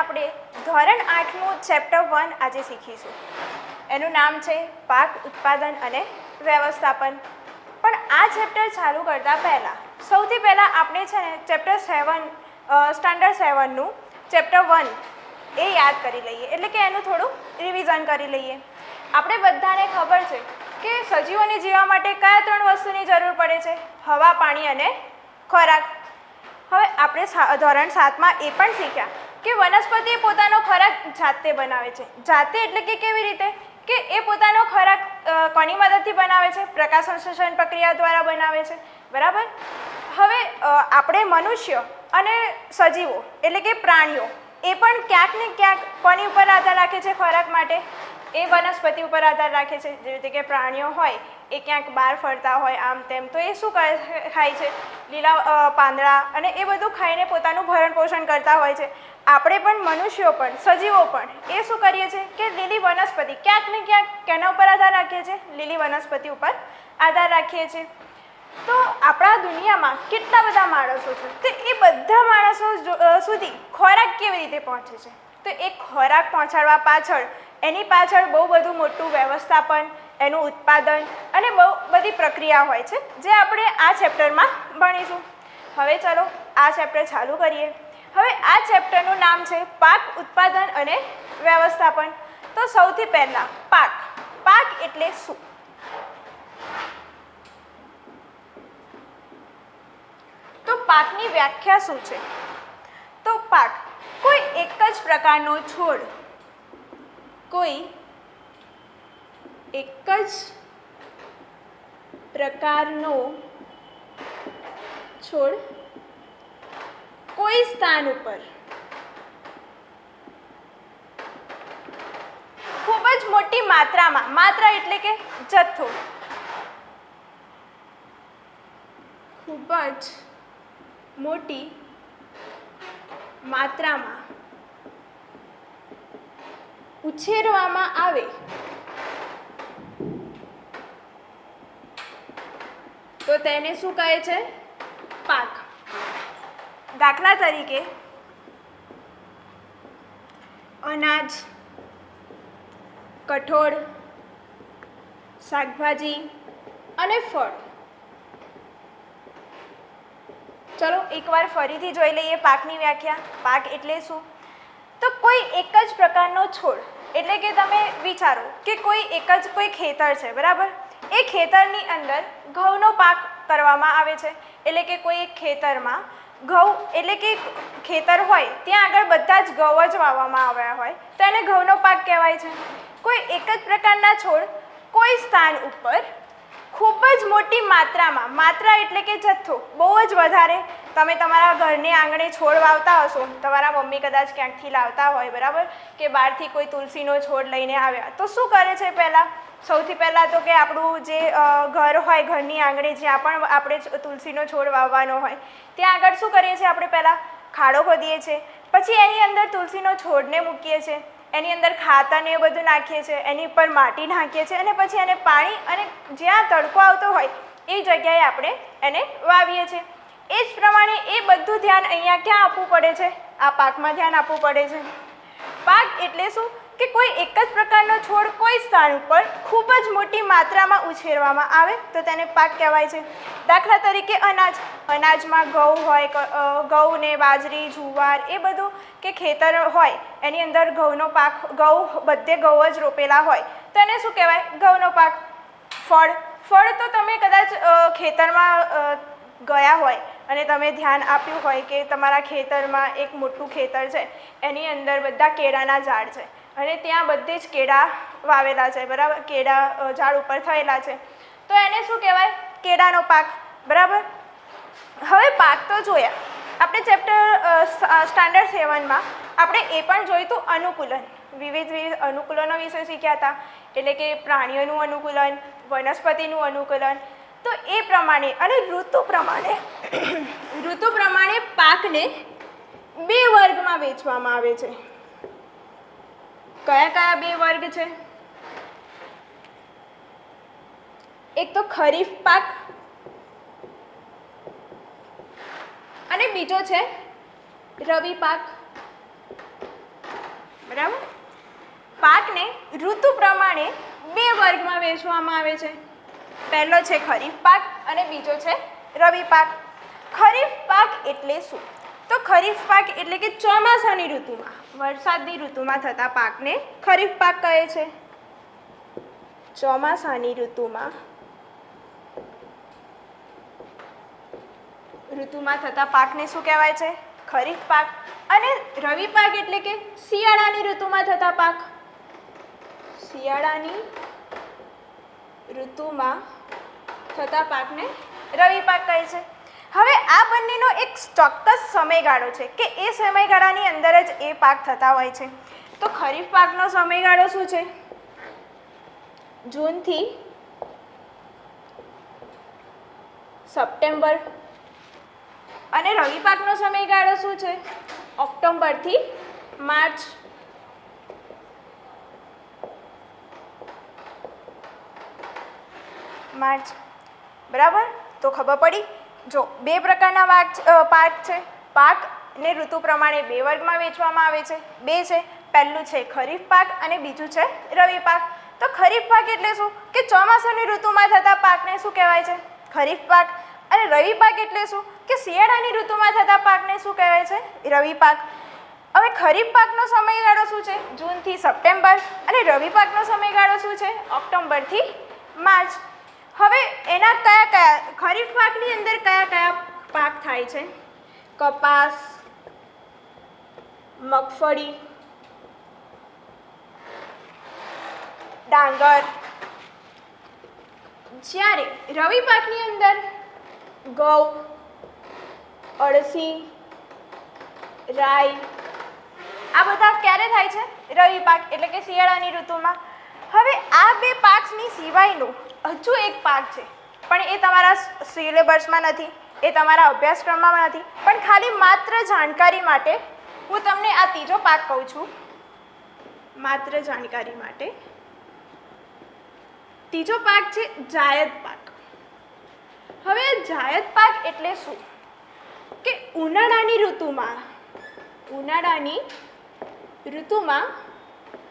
આપણે ધોરણ 8નું ચેપ્ટર 1 આજે શીખીશું. એનું નામ છે પાક ઉત્પાદન અને વ્યવસ્થાપન. પણ આ ચેપ્ટર ચાલુ કરતાં પહેલાં સૌથી પહેલાં આપણે છે ને ચેપ્ટર 7 સ્ટાન્ડર્ડ 7નું ચેપ્ટર 1 એ યાદ કરી લઈએ, એટલે કે એનું થોડું રિવિઝન કરી લઈએ. આપણે બધાને ખબર છે કે સજીવોને જીવવા માટે કયા 3 વસ્તુની જરૂર પડે છે? હવા, પાણી અને ખોરાક. હવે આપણે ધોરણ 7માં એ પણ શીખ્યા કે વનસ્પતિ પોતાનો ખોરાક જાતે બનાવે છે. જાતે એટલે કે કેવી રીતે? કે એ પોતાનો ખોરાક કોની મદદથી બનાવે છે? પ્રકાશ સંશ્લેષણ પ્રક્રિયા દ્વારા બનાવે છે, બરાબર. હવે આપણે મનુષ્ય અને સજીવો એટલે કે પ્રાણીઓ એ પણ ક્યાંક ને ક્યાંક કોની ઉપર આધાર રાખે છે ખોરાક માટે? એ વનસ્પતિ ઉપર આધાર રાખે છે. જેવી રીતે કે પ્રાણીઓ હોય એ ક્યાંક બહાર ફરતા હોય આમ તેમ, તો એ શું ખાય છે? લીલા પાંદડા અને એ બધું ખાઈને પોતાનું ભરણ પોષણ કરતા હોય છે. આપણે પણ મનુષ્યો પણ સજીવો પણ એ શું કરીએ છીએ કે લીલી વનસ્પતિ ક્યાંક ને ક્યાંક કેના ઉપર આધાર રાખીએ છીએ? લીલી વનસ્પતિ ઉપર આધાર રાખીએ છીએ. તો આપણા દુનિયામાં કેટલા બધા માણસો છે, તો એ બધા માણસો સુધી ખોરાક કેવી રીતે પહોંચે છે? તો એ ખોરાક પહોંચાડવા પાછળ એની પાછળ બહુ બધું મોટું વ્યવસ્થાપન, એનું ઉત્પાદન અને બહુ બધી પ્રક્રિયા હોય છે, જે આપણે આ ચેપ્ટરમાં ભણીશું. હવે ચલો આ ચેપ્ટર ચાલુ કરીએ. હવે આ ચેપ્ટરનું નામ છે પાક ઉત્પાદન અને વ્યવસ્થાપન. તો સૌથી પહેલાં પાક. પાક એટલે શું? તો પાકની વ્યાખ્યા શું છે? તો પાક કોઈ એક જ પ્રકારનો છોડ, કોઈ એક જ પ્રકારનો છોડ કોઈ સ્થાન ઉપર ખૂબ જ મોટી માત્રામાં, માત્રા એટલે કે જથ્થો, ખૂબ જ મોટી માત્રામાં ઉછેરવામાં આવે તો તેને શું કહે છે? પાક. દાખલા તરીકે અનાજ, કઠોળ, શાકભાજી અને ફળ. ચલો એકવાર ફરીથી જોઈ લઈએ પાકની વ્યાખ્યા. પાક એટલે શું? તો કોઈ એક જ પ્રકારનો છોડ, એટલે કે તમે વિચારો કે કોઈ ખેતર છે, બરાબર. એ ખેતરની અંદર ઘઉંનો પાક કરવામાં આવે છે. એટલે કે કોઈ એક ખેતરમાં ઘઉં, એટલે કે ખેતર હોય ત્યાં આગળ બધા જ ઘઉં જ વાવવામાં આવ્યા હોય તો એને ઘઉંનો પાક કહેવાય છે. કોઈ એક જ પ્રકારના છોડ કોઈ સ્થાન ઉપર ખૂબ જ મોટી માત્રામાં, માત્રા એટલે કે જથ્થો, બહુ જ વધારે. તમે તમારા ઘરને આંગણે છોડ વાવતા હશો, તમારા મમ્મી કદાચ ક્યાંકથી લાવતા હોય, બરાબર, કે બહારથી કોઈ તુલસીનો છોડ લઈને આવ્યા, તો શું કરે છે? સૌથી પહેલાં તો કે આપણું જે ઘર હોય, ઘરની આંગણે જ્યાં પણ આપણે તુલસીનો છોડ વાવવાનો હોય ત્યાં આગળ શું કરીએ છીએ? આપણે પહેલાં ખાડો ખોદીએ છીએ, પછી એની અંદર તુલસીનો છોડને મૂકીએ છીએ, એની અંદર ખાતર ને એ બધું નાખીએ છીએ, એની ઉપર માટી નાખીએ છીએ અને પછી એને પાણી અને જ્યાં તડકો આવતો હોય એ જગ્યાએ આપણે એને વાવીએ છીએ. એ જ પ્રમાણે એ બધું ધ્યાન અહીંયા ક્યાં આપવું પડે છે? આ પાકમાં ધ્યાન આપવું પડે છે. પાક એટલે શું? કે કોઈ એક જ પ્રકારનો છોડ કોઈ સ્થાન ઉપર ખૂબ જ મોટી માત્રામાં ઉછેરવામાં આવે તો તેને પાક કહેવાય છે. દાખલા તરીકે અનાજ. અનાજમાં ઘઉં હોય, ઘઉં ને બાજરી, જુવાર એ બધું કે ખેતર હોય એની અંદર ઘઉંનો પાક, ઘઉં બધે ઘઉં જ રોપેલા હોય તો એને શું કહેવાય? ઘઉંનો પાક. ફળ. ફળ તો તમે કદાચ ખેતરમાં ગયા હોય અને તમે ધ્યાન આપ્યું હોય કે તમારા ખેતરમાં એક મોટું ખેતર છે, એની અંદર બધા કેળાના ઝાડ છે અને ત્યાં બધે જ કેળા વાવેલા છે, બરાબર, કેળા ઝાડ ઉપર થયેલા છે, તો એને શું કહેવાય? કેળાનો પાક, બરાબર. હવે પાક તો જોયા આપણે ચેપ્ટર સ્ટાન્ડર્ડ 7માં. આપણે એ પણ જોયું હતું અનુકૂલન. વિવિધ અનુકૂલનો વિશે શીખ્યા હતા, એટલે કે પ્રાણીઓનું અનુકૂલન, વનસ્પતિનું અનુકૂલન. તો એ પ્રમાણે અને ઋતુ પ્રમાણે પાકને 2 વર્ગમાં વહેંચવામાં આવે છે. કયા કયા 2 વર્ગ છે? એક તો ખરીફ પાક અને બીજો છે રવિ પાક. બરાબર. પાકને ઋતુ પ્રમાણે બે વર્ગમાં વહેંચવામાં આવે છે. પહેલો છે ખરીફ પાક અને બીજો છે રવિ પાક. ખરીફ પાક એટલે શું? તો ખરીફ પાક એટલે કે ચોમાસાની ઋતુમાં, વરસાદની ઋતુમાં થતા પાકને ખરીફ પાક કહે છે. ચોમાસાની ઋતુમાં થતા પાકને શું કહેવાય છે? ખરીફ પાક. અને રવિ પાક એટલે કે શિયાળાની ઋતુમાં થતા પાક. શિયાળાની ઋતુમાં થતા પાકને રવિ પાક કહે છે. હવે આ બંનેનો એક ચોક્કસ સમયગાળો છે કે એ સમયગાળાની અંદર જ એ પાક થતા હોય છે. તો ખરીફ પાકનો સમયગાળો શું છે? જૂનથી સપ્ટેમ્બર. અને રવિ પાકનો સમયગાળો શું છે? ઓક્ટોબરથી માર્ચ. બરાબર. તો ખબર પડી. જો બે પ્રકારના પાક છે. પાકને ઋતુ પ્રમાણે બે વર્ગમાં વહેંચવામાં આવે છે. બે છે. પહેલું છે ખરીફ પાક અને બીજું છે રવિ પાક. તો ખરીફ પાક એટલે શું? કે ચોમાસાની ઋતુમાં થતા પાકને શું કહેવાય છે? ખરીફ પાક. અને રવિ પાક એટલે શું? કે શિયાળાની ઋતુમાં થતા પાકને શું કહેવાય છે? રવિ પાક. હવે ખરીફ પાકનો સમયગાળો શું છે? જૂનથી સપ્ટેમ્બર. અને રવિ પાકનો સમયગાળો શું છે? ઓક્ટોબરથી માર્ચ. હવે એના કયા ખરીફ પાકની અંદર કયા પાક થાય છે? કપાસ, મગફળી, ડાંગર. જ્યારે રવિ પાકની અંદર ઘઉં, અળસી, રાઈ આ બધા ક્યારે થાય છે? રવિ પાક એટલે કે શિયાળાની ઋતુમાં. હવે આ બે પાકની સિવાયનો હજુ એક પાક છે, પણ એ તમારા સિલેબસમાં નથી, એ તમારા અભ્યાસક્રમમાં નથી, પણ ખાલી માત્ર જાણકારી માટે હું તમને આ ત્રીજો પાક કહું છું. માત્ર જાણકારી માટે ત્રીજો પાક છે જાયદ પાક. હવે જાયદ પાક એટલે શું? કે ઉનાળાની ઋતુમાં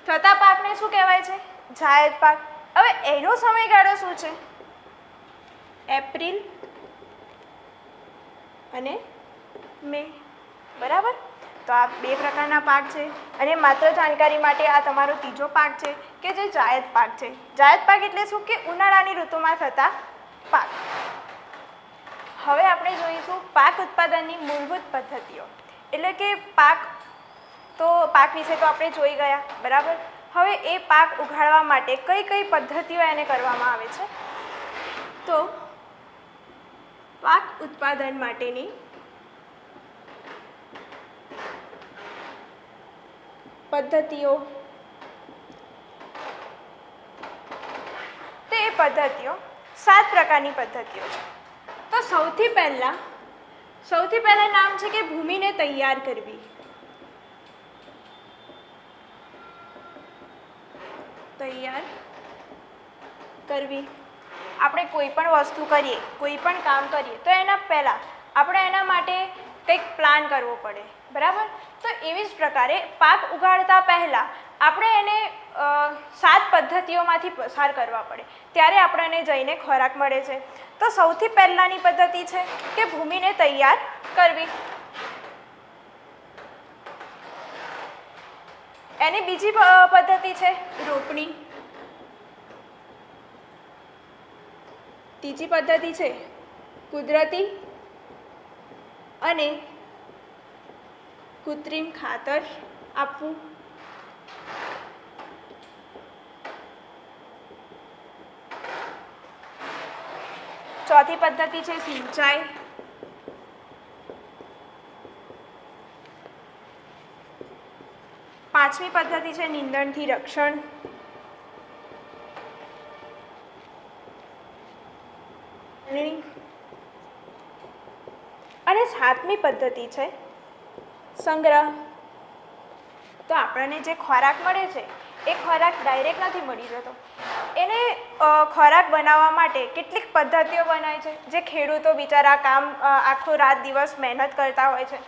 થતા પાકને શું કહેવાય છે? જાયદ પાક. હવે એનો સમયગાળો શું છે? એપ્રિલ અને મે. બરાબર. તો આ બે પ્રકારના પાક છે. અને માત્ર જાણકારી માટે આ તમારો ત્રીજો પાક છે કે જે જાયદ પાક છે. જાયદ પાક એટલે શું? કે ઉનાળાની ઋતુમાં થતા પાક. હવે આપણે જોઈશું પાક ઉત્પાદનની મૂળભૂત પદ્ધતિઓ. એટલે કે પાક વિશે તો આપણે જોઈ ગયા. બરાબર. હવે એ પાક ઉગાડવા માટે કઈ પદ્ધતિઓ એને કરવામાં આવે છે? તો પાક ઉત્પાદન માટેની પદ્ધતિઓ. તો એ પદ્ધતિઓ 7 પ્રકારની પદ્ધતિઓ છે. તો સૌથી પહેલા નામ છે કે ભૂમિને તૈયાર કરવી. આપણે કોઈ પણ વસ્તુ કરીએ, કોઈ પણ કામ કરીએ તો એના પહેલાં આપણે એના માટે કંઈક પ્લાન કરવો પડે. બરાબર. તો એવી જ પ્રકારે પાક ઉગાડતા પહેલાં આપણે એને 7 પદ્ધતિઓમાંથી પસાર કરવા પડે, ત્યારે આપણને જઈને ખોરાક મળે છે. તો સૌથી પહેલાંની પદ્ધતિ છે કે ભૂમિને તૈયાર કરવી. એની બીજી પદ્ધતિ છે રોપણી. ત્રીજી પદ્ધતિ છે કુદરતી અને કૃત્રિમ ખાતર આપવું. ચોથી પદ્ધતિ છે સિંચાઈ. પાંચમી પદ્ધતિ છે નીંદણથી રક્ષણ. અને 7મી પદ્ધતિ છે સંગ્રહ. તો આપણને જે ખોરાક મળે છે એ ખોરાક ડાયરેક્ટ નથી મળી જતો. એને ખોરાક બનાવવા માટે કેટલીક પદ્ધતિઓ બનાવે છે, જે ખેડૂતો બિચારા આખો રાત દિવસ મહેનત કરતા હોય છે.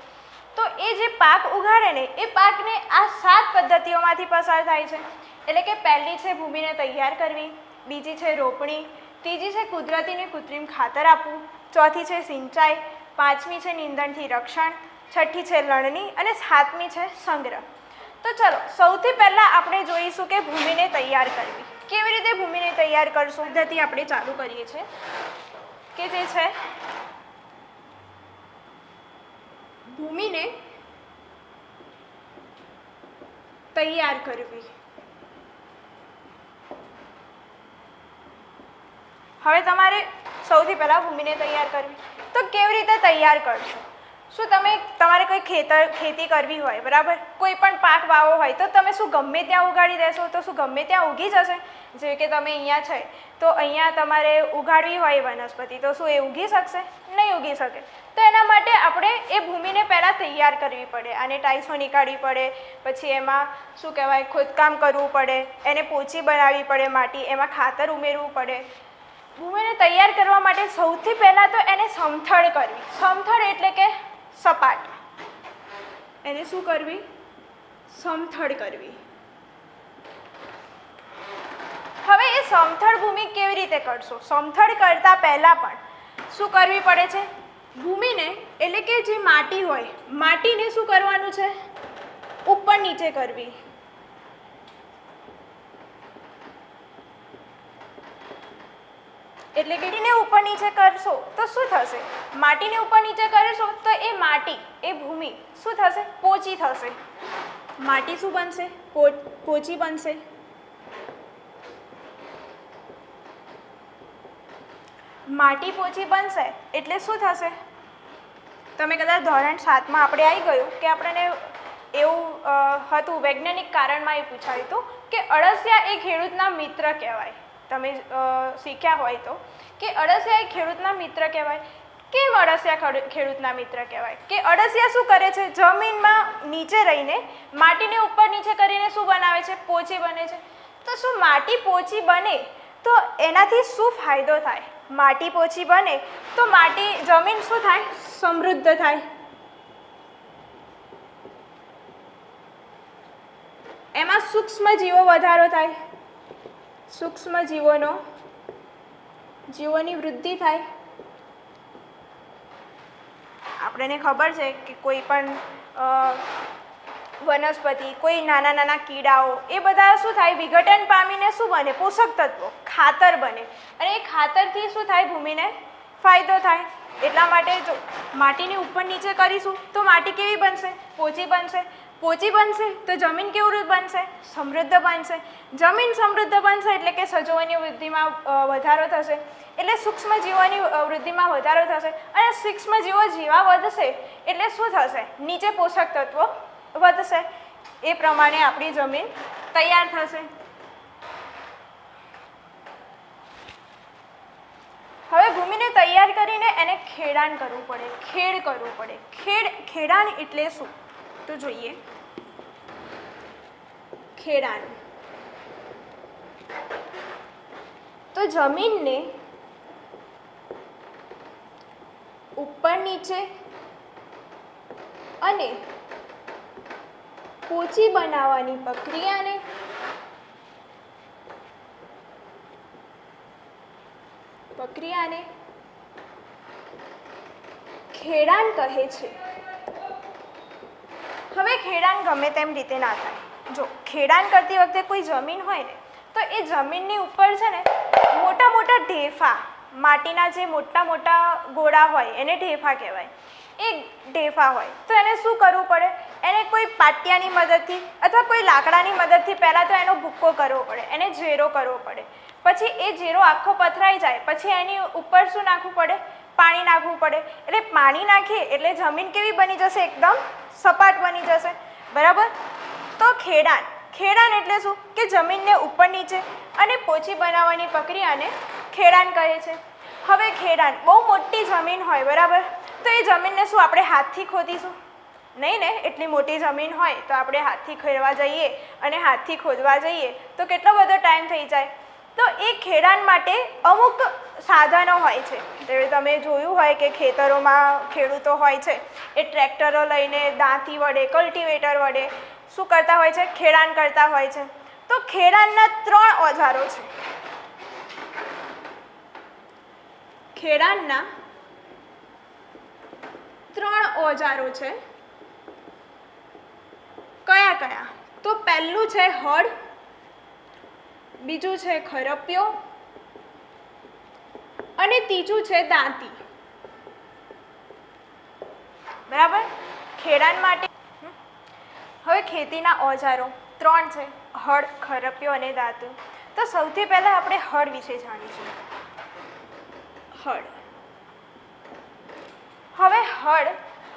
તો એ જે પાક ઉગાડે ને એ પાકને આ 7 પદ્ધતિઓમાંથી પસાર થાય છે. એટલે કે પહેલી છે ભૂમિને તૈયાર કરવી, બીજી છે રોપણી, ત્રીજી છે કુદરતી ને કૃત્રિમ ખાતર આપવું, ચોથી છે સિંચાઈ, પાંચમી છે નીંદણથી રક્ષણ, છઠ્ઠી છે લણણી અને સાતમી છે સંગ્રહ. તો ચલો સૌથી પહેલાં આપણે જોઈશું કે ભૂમિને તૈયાર કરવી. કેવી રીતે ભૂમિને તૈયાર કરશું પદ્ધતિ આપણે ચાલુ કરીએ છીએ કે જે છે ભૂમિને તૈયાર કરવી. હવે તમારે સૌથી પહેલાં ભૂમિને તૈયાર કરવી. તો કેવી રીતે તૈયાર કરશો? શું તમારે કોઈ ખેતી કરવી હોય, બરાબર, કોઈ પણ પાક વાવવો હોય તો તમે શું ગમે ત્યાં ઉગાડી દેશો? તો શું ગમે ત્યાં ઉગી જશે? જેવી કે તમે અહીંયા છે તો અહીંયા તમારે ઉગાડવી હોય વનસ્પતિ તો શું એ ઉગી શકશે? નહીં ઉગી શકે. તો એના માટે આપણે એ ભૂમિને પહેલાં તૈયાર કરવી પડે, આને ટાઈસો નીકાળવી પડે, પછી એમાં શું કહેવાય ખોદકામ કરવું પડે, એને પોચી બનાવવી પડે માટી, એમાં ખાતર ઉમેરવું પડે. ભૂમિને તૈયાર કરવા માટે સૌથી પહેલાં તો એને સમથળ કરવી. સમથળ એટલે કે સપાટ. એને શું કરવી? સમથળ કરવી. હવે એ સમથળ ભૂમિ કેવી રીતે કરશો? સમથળ કરતા પહેલાં પણ શું કરવી પડે છે? ભૂમિને એટલે કે જે માટી હોય માટીને શું કરવાનું છે? ઉપર નીચે કરવી. એટલે કે માટીને ઉપર નીચે કરશો તો શું થશે? માટીને ઉપર નીચે કરશો તો એ માટી એ ભૂમિ શું થશે? પોચી થશે. માટી શું બનશે? પોચી બનશે. માટી પોચી બનશે એટલે શું થશે? તમે કદાચ ધોરણ 7માં આપણે આવી ગયું કે આપણને એવું હતું, વૈજ્ઞાનિક કારણમાં એ પૂછાયું હતું કે અળસિયા એ ખેડૂતના મિત્ર કહેવાય. તમે શીખ્યા હોય તો કે અળસિયા એ ખેડૂતના મિત્ર કહેવાય. કેમ અળસિયા ખેડૂતના મિત્ર કહેવાય? કે અળસિયા શું કરે છે? જમીનમાં નીચે રહીને માટીને ઉપર નીચે કરીને શું બનાવે છે? પોચી બને છે. તો શું માટી પોચી બને તો એનાથી શું ફાયદો થાય? માટી પોચી બને તો જમીન શું થાય? સમૃદ્ધ થાય. એમાં સૂક્ષ્મ જીવો વધારો થાય. સૂક્ષ્મ જીવોની વૃદ્ધિ થાય. આપણને ખબર છે કે કોઈ પણ વનસ્પતિ, કોઈ નાના નાના કીડાઓ એ બધા શું થાય? વિઘટન પામીને શું બને? પોષક તત્વો, ખાતર બને. અને એ ખાતરથી શું થાય? ભૂમિને ફાયદો થાય. એટલા માટે જો માટીને ઉપર નીચે કરીશું તો માટી કેવી બનશે? પોચી બનશે. પોચી બનશે તો જમીન કેવું બનશે? સમૃદ્ધ બનશે. જમીન સમૃદ્ધ બનશે એટલે કે સજીવોની વૃદ્ધિમાં વધારો થશે. એટલે સૂક્ષ્મ જીવોની વૃદ્ધિમાં વધારો થશે. અને સૂક્ષ્મ જીવો જેવા વધશે એટલે શું થશે? નીચે પોષક તત્વો વધશે. એ પ્રમાણે આપણી જમીન તૈયાર થશે. હવે ભૂમિને તૈયાર કરીને એને ખેડાણ કરવું પડે, ખેડ કરવું પડે. ખેડાણ એટલે શું તો જોઈએ. ખેડાણ તો જમીનને ઉપર નીચે અને પોચી બનાવવાની પ્રક્રિયાને ખેડાણ કહે છે. હવે ખેડાણ ગમે તેમ રીતે ના થાય. જો ખેડાણ કરતી વખતે કોઈ જમીન હોય ને તો એ જમીનની ઉપર છે ને મોટા મોટા ઢેફા, માટીના જે મોટા મોટા ગોળા હોય એને ઢેફા કહેવાય. એ ઢેફા હોય તો એને શું કરવું પડે? એને કોઈ પાટિયાની મદદથી અથવા કોઈ લાકડાની મદદથી પહેલાં તો એનો ભૂક્કો કરવો પડે, એને ઝેરો કરવો પડે. પછી એ ઝેરો આખો પથરાઈ જાય પછી એની ઉપર શું નાખવું પડે? પાણી નાખવું પડે. એટલે પાણી નાખીએ એટલે જમીન કેવી બની જશે? એકદમ સપાટ બની જશે. બરાબર. તો ખેડાણ એટલે શું? કે જમીનને ઉપર નીચે અને પોચી બનાવવાની પ્રક્રિયાને ખેડાણ કહે છે. હવે ખેડાણ બહુ મોટી જમીન હોય, બરાબર, તો એ જમીનને શું આપણે હાથથી ખોદીશું? નહીં ને. એટલી મોટી જમીન હોય તો આપણે હાથથી ખેડવા જઈએ અને હાથથી ખોદવા જઈએ તો કેટલો બધો ટાઈમ થઈ જાય. તો એ ખેડાણ માટે અમુક સાધનો હોય છે. તમે જોયું હોય કે ખેતરોમાં ખેડૂતો હોય છે એ ટ્રેક્ટરો લઈને દાંતી વડે કલ્ટિવેટર વડે શું કરતા હોય છે? ખેડાણ કરતા હોય છે. તો ખેડાણના 3 ઓજારો છે. ખેડાણના 3 ઓજારો છે. કયા કયા? તો પહેલું છે હળ, બીજું છે ખરપિયો અને ત્રીજું છે દાંતી. બરાબર. ખેડાણ માટે હવે ખેતીના ઓજારો 3 છે: હળ, ખરપિયો અને દાંતું. તો સૌથી પહેલાં આપણે હળ વિશે જાણીશું. હળ. હવે હળ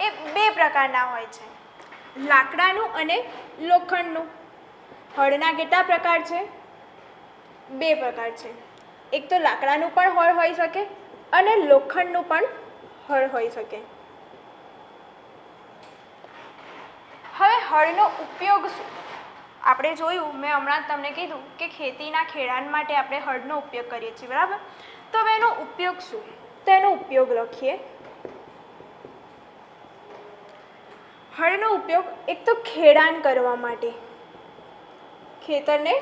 એ 2 પ્રકારના હોય છે: લાકડાનું અને લોખંડનું. હળના કેટલા પ્રકાર છે? 2 પ્રકાર છે. એક તો લાકડાનું પણ હળ હોઈ શકે અને લોખંડનું પણ હળ હોઈ શકે. હવે હળનો ઉપયોગ શું? આપણે જોયું, મેં હમણાં તમને કીધું કે ખેતીના ખેડાણ માટે આપણે હળનો ઉપયોગ કરીએ છીએ, બરાબર. તો હવે એનો ઉપયોગ શું? તો એનો ઉપયોગ લખીએ. હળનો ઉપયોગ એક તો ખેડાણ કરવા માટે, ખેતરને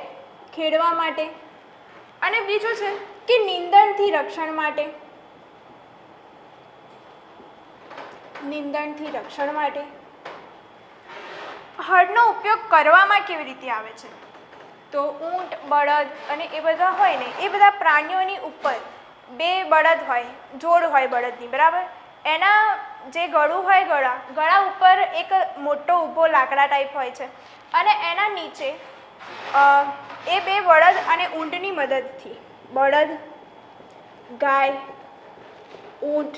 ખેડવા માટે, અને બીજું છે કે નીંદણથી રક્ષણ માટે. નીંદણથી રક્ષણ માટે. હળનો ઉપયોગ કરવામાં કેવી રીતે આવે છે? તો ઊંટ, બળદ અને એ બધા હોય ને, એ બધા પ્રાણીઓની ઉપર 2 બળદ હોય, જોડ હોય બળદની, બરાબર. એના જે ગળું હોય, ગળા ઉપર એક મોટો ઊભો લાકડા ટાઈપ હોય છે, અને એના નીચે એ 2 બળદ અને ઊંટની મદદથી, બળદ, ગાય, ઊંટ,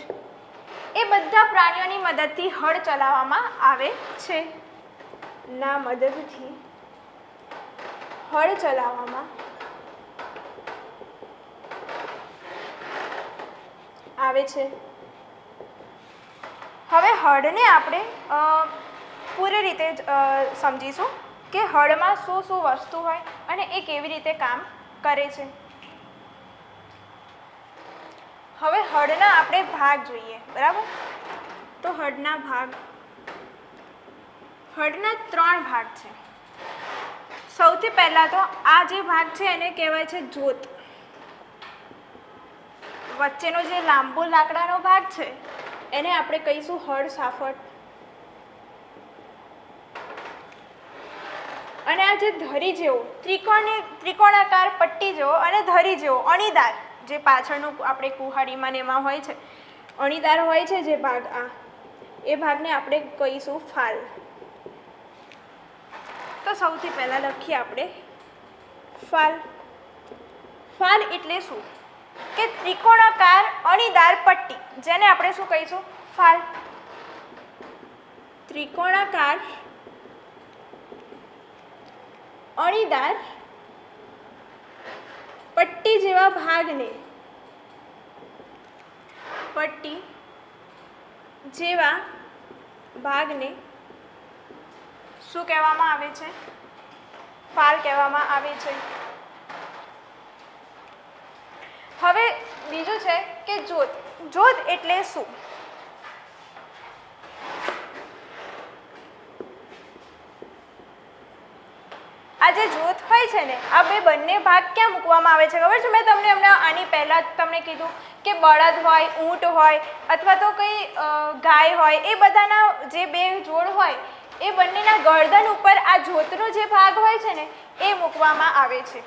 એ બધા પ્રાણીઓની મદદથી હળ ચલાવવામાં આવે છે. ના મદદથી હળ ચલાવવામાં આવે છે. હવે હળને આપણે પૂરી રીતે સમજીશું કે હળમાં શું શું વસ્તુ હોય અને એ કેવી રીતે કામ કરે છે. હવે હળના આપણે ભાગ જોઈએ, બરાબર. તો હળના 3 ભાગ છે. સૌથી પહેલાં તો આ જે ભાગ છે એને કહેવાય છે જોત. વચ્ચેનો જે લાંબો લાકડાનો ભાગ છે એને આપણે કહીશું હળ સાફટ. અને આ જે ધરી જેવો ત્રિકોણાકાર પટ્ટી જેવો અને ધરી જેવો અણીદાર, જે પાછળનું આપણે કુહાડીમાં ને એમાં હોય છે, અણીદાર હોય છે જે ભાગ, એ ભાગને આપણે કહીશું ફાલ. તો સૌથી પહેલાં લખીએ આપણે ફાલ. ફાલ એટલે શું? કે ત્રિકોણાકાર અણીદાર પટ્ટી, જેને આપણે શું કહીશું? ફાલ. ત્રિકોણાકાર અણીદાર પટ્ટી જેવા ભાગને શું કહેવામાં આવે છે? ફાલ કહેવામાં આવે છે. હવે બીજું છે કે જોત. જોત એટલે શું? આ જે જોત હોય છે ને, આ બંને ભાગ ક્યાં મૂકવામાં આવે છે ખબર છે? મેં તમને હમણાં આની પહેલાં તમને કીધું કે બળદ હોય, ઊંટ હોય અથવા તો કંઈ ગાય હોય, એ બધાના જે 2 જોડ હોય એ બંનેના ગરદન ઉપર આ જોતનો જે ભાગ હોય છે ને એ મૂકવામાં આવે છે.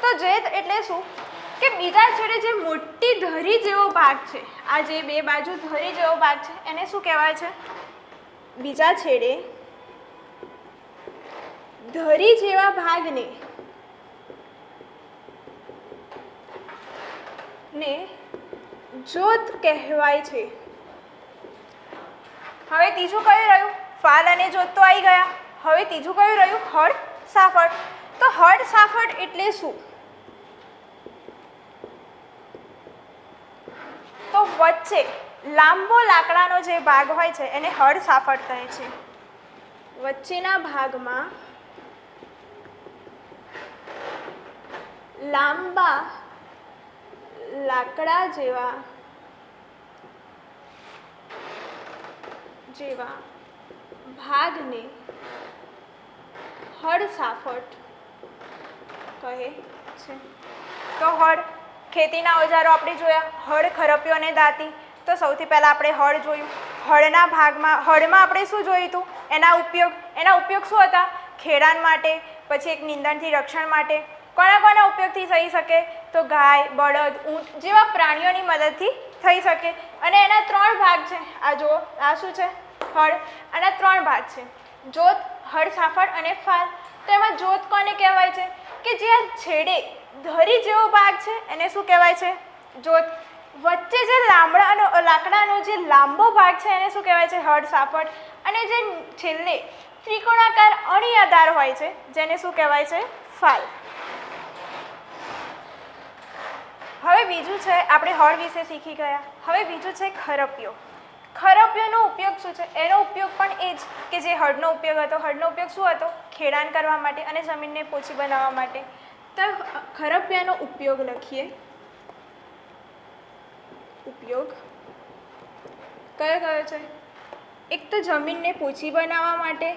તો જોત એટલે શું? કે બીજા છેડે જે મોટી ધરી જેવો ભાગ છે, આ જે 2 બાજુ ધરી જેવો ભાગ છે, એને શું કહેવાય છે? બીજા છેડે ધરી જેવા ભાગને જોત કહેવાય છે. હવે ત્રીજું કયું રહ્યું? ફાલ અને જોત તો આવી ગયા. હવે ત્રીજું કયું રહ્યું? હળ સાફટ. તો હળ સાફટ એટલે શું? તો વચ્ચે લાંબો લાકડાનો જે ભાગ હોય છે એને હળ સાફટ કહે છે. વચ્ચેના ભાગમાં લાંબા લાકડા જેવા જેવા ભાગને હળસાફટ કહે છે. તો હળ, ખેતીના ઓજારો આપણે જોયા, હળ, ખરપિયો અને દાંતી. તો સૌથી પહેલાં આપણે હળ જોયું. હળના ભાગમાં, હળમાં આપણે શું જોયું હતું? એના ઉપયોગ શું હતા? ખેડાણ માટે, પછી એક નીંદણથી રક્ષણ માટે. કોના ઉપયોગથી થઈ શકે? તો ગાય, બળદ, ઊંટ જેવા પ્રાણીઓની મદદથી થઈ શકે. અને એના 3 ભાગ છે. આ જુઓ, આ શું છે? હળ. આના 3 ભાગ છે: જોત, હળસાફળ અને ફાલ. તો એમાં જોત કોને કહેવાય છે? કે જે આ છેડે ધરી જેવો ભાગ છે એને શું કહેવાય છે? જોત. વચ્ચે જે લાકડાનો જે લાંબો ભાગ છે એને શું કહેવાય છે? હળસાફળ. અને જે છેલ્લે ત્રિકોણાકાર અણીયાદાર હોય છે જેને શું કહેવાય છે? ફાલ. હવે બીજું છે, આપણે હળ વિશે શીખી ગયા. હવે બીજું છે ખરપિયો. ખરપિયોનો ઉપયોગ શું છે? એનો ઉપયોગ પણ એ જ કે જે હળનો ઉપયોગ હતો. હળનો ઉપયોગ શું હતો? ખેડાણ કરવા માટે અને જમીનને પોચી બનાવવા માટે. તો ખરપિયાનો ઉપયોગ લખીએ. ઉપયોગ કયો છે? એક તો જમીનને પોચી બનાવવા માટે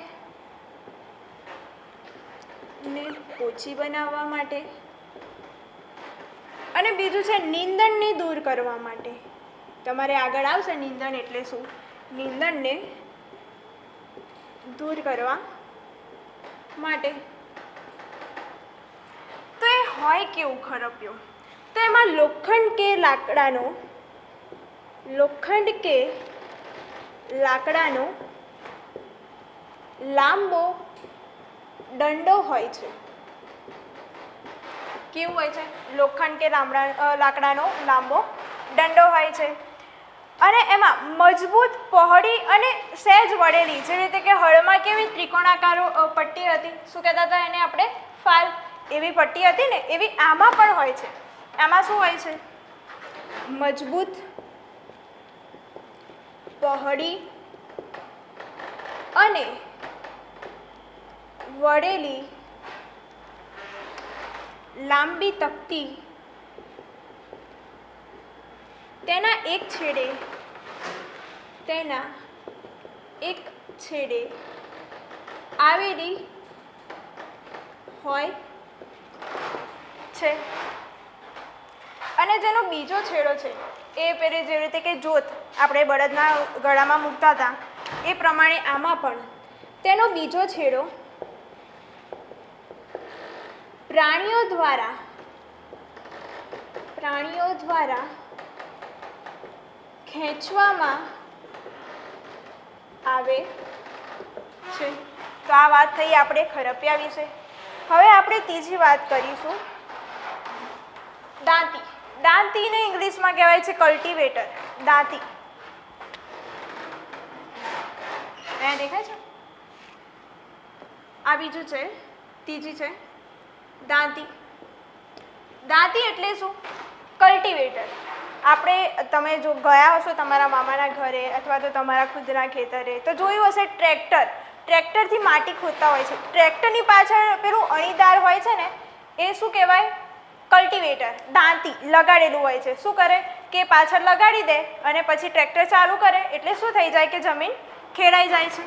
અને બીજું છે નીંદણને દૂર કરવા માટે. તમારે આગળ આવશે નીંદણ એટલે શું? નીંદણને દૂર કરવા માટે. તો એ હોય કેવું ખરપિયો? તો એમાં લોખંડ કે લાકડાનો લાંબો દંડો હોય છે. કેવું હોય છે? લોખંડ કે લાકડાનો લાંબો દંડો હોય છે. અને એમાં મજબૂત, પહોળી અને સહેજ વળેલી, જેવી રીતે કે હળમાં કેવી ત્રિકોણાકાર પટ્ટી હતી, શું કહેતા હતા એને આપણે? ફાલ. એવી પટ્ટી હતી ને, એવી આમાં પણ હોય છે. આમાં શું હોય છે? મજબૂત, પહોળી અને વળેલી લાંબી તકતી. તેના એક છેડે આવેલી હોય છે. અને જેનો બીજો છેડો છે એ પેલી જેવી રીતે કે જોત આપણે બળદના ગળામાં મૂકતા હતા એ પ્રમાણે આમાં પણ તેનો બીજો છેડો પ્રાણીઓ દ્વારા ખેંચવામાં આવે છે. તો આ વાત થઈ આપણે ખરપિયા વિશે. હવે આપણે ત્રીજી વાત કરીશું, દાંતી. દાંતીને ઇંગ્લિશમાં કહેવાય છે કલ્ટિવેટર. દાંતી અહીંયા દેખાય છે? આ બીજું છે, ત્રીજી છે દાંતી. દાંતી એટલે શું? કલ્ટિવેટર. તમે જો ગયા હશો તમારા મામાના ઘરે અથવા તો તમારા ખુદના ખેતરે તો જોયું હશે ટ્રેક્ટરથી માટી ખોદતા હોય છે. ટ્રેક્ટરની પાછળ પેલું અણીદાર હોય છે ને એ શું કહેવાય? કલ્ટિવેટર. દાંતી લગાડેલું હોય છે. શું કરે કે પાછળ લગાડી દે અને પછી ટ્રેક્ટર ચાલુ કરે એટલે શું થઈ જાય કે જમીન ખેડાઈ જાય છે.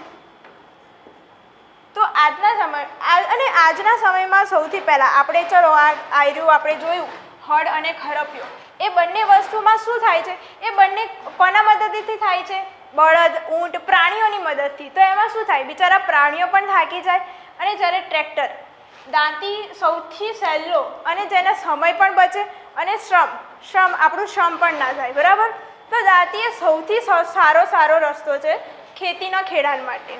તો આજના સમયમાં સૌથી પહેલાં આપણે ચલો આપણે જોયું હળ અને ખરપિયો. એ બંને વસ્તુમાં શું થાય છે? એ બંને કોના મદદથી થાય છે? બળદ, ઊંટ, પ્રાણીઓની મદદથી. તો એમાં શું થાય? બિચારા પ્રાણીઓ પણ થાકી જાય. અને જ્યારે ટ્રેક્ટર, દાંતી સૌથી સહેલો અને જેના સમય પણ બચે અને આપણું શ્રમ પણ ના થાય. બરાબર? તો દાંતી એ સૌથી સારો રસ્તો છે ખેતીના ખેડાણ માટે.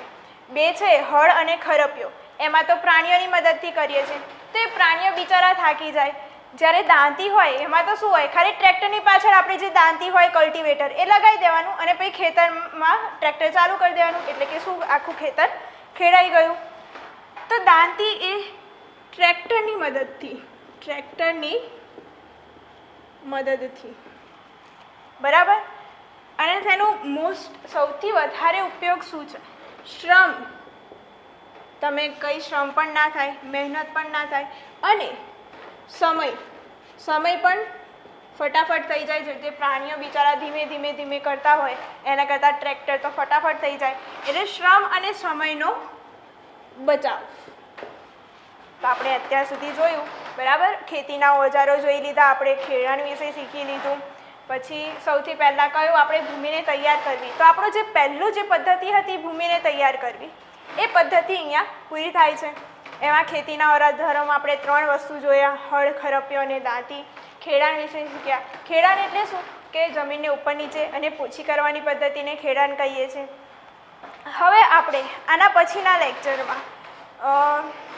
બે છે હળ અને ખરપિયો. એમાં તો પ્રાણીઓની મદદથી કરીએ છીએ તો એ પ્રાણીઓ બિચારા થાકી જાય. જ્યારે દાંતી હોય એમાં તો શું હોય? ખાલી ટ્રેક્ટરની પાછળ આપણી જે દાંતી હોય કલ્ટિવેટર એ લગાવી દેવાનું અને પછી ખેતરમાં ટ્રેક્ટર ચાલુ કરી દેવાનું એટલે કે શું? આખું ખેતર ખેડાઈ ગયું. તો દાંતી એ ટ્રેક્ટરની મદદથી બરાબર. અને તેનું સૌથી વધારે ઉપયોગ શું છે? શ્રમ. તમે કંઈ શ્રમ પણ ના થાય, મહેનત પણ ના થાય અને સમય પણ ફટાફટ થઈ જાય. જે પ્રાણીઓ બિચારા ધીમે ધીમે ધીમે કરતા હોય એના કરતાં ટ્રેક્ટર તો ફટાફટ થઈ જાય. એટલે શ્રમ અને સમયનો બચાવ. તો આપણે અત્યાર સુધી જોયું, બરાબર. ખેતીના ઓજારો જોઈ લીધા આપણે, ખેડાણ વિશે શીખી લીધું. પછી સૌથી પહેલાં કયું, આપણે ભૂમિને તૈયાર કરવી. તો આપણો જે પહેલું જે પદ્ધતિ હતી ભૂમિને તૈયાર કરવી, એ પદ્ધતિ અહીંયા પૂરી થાય છે. એમાં ખેતીના ઓજારોમાં આપણે 3 વસ્તુ જોયા, હળ, ખરપિયો અને દાંતી. ખેડાણ વિશે શીખ્યા. ખેડાણ એટલે શું કે જમીનને ઉપર નીચે અને પોછી કરવાની પદ્ધતિને ખેડાણ કહીએ છીએ. હવે આપણે આના પછીના લેક્ચરમાં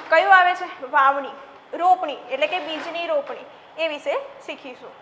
કયું આવે છે, વાવણી, રોપણી એટલે કે બીજની રોપણી, એ વિશે શીખીશું.